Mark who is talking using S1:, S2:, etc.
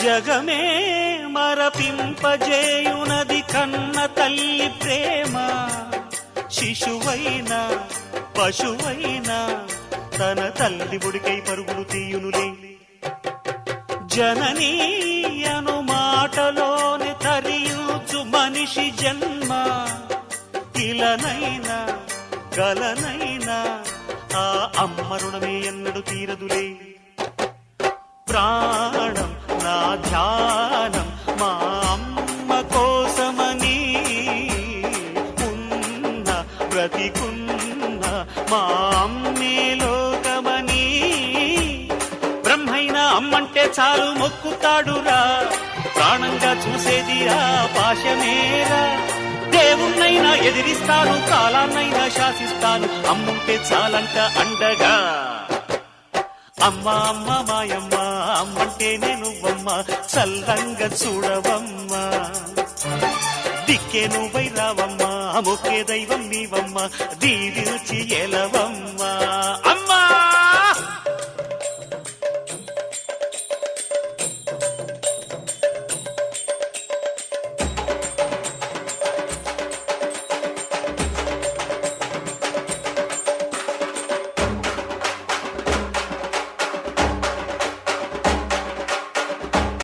S1: జగమే మరపింపజేయునది కన్న తల్లి ప్రేమ. శిశువైనా పశువైనా తన తల్లి ఒడికై పరుగులు తీయునులే. జననీ అను మాటలోని తరియుచు మనిషి జన్మ. ఇలనైనా గలనైనా ఆ అమ్మ రుణమే ఎన్నడు తీరదులే. ప్రాణం నా ధ్యానం మా అమ్మ కోసమని, ఉన్న బ్రతికున్న మా అమ్మే లోకమని. బ్రహ్మైనా అమ్మంటే చాలు మొక్కుతాడురా, ప్రాణంగా చూసేది ఆ పాశమేరా. దేవుణ్ణైనా ఎదిరిస్తాను, కాలాన్నైనా శాసిస్తాను, అమ్ముంటే చాలంట అండగా. అమ్మ అమ్మ మాయమ్మ అమ్మంటే నువ్వమ్మ, చల్లంగా చూడవమ్మ. దిక్కే నువ్వై రావమ్మ, మొక్కే దైవం నీవమ్మ, దీవించి ఎలవమ్మ.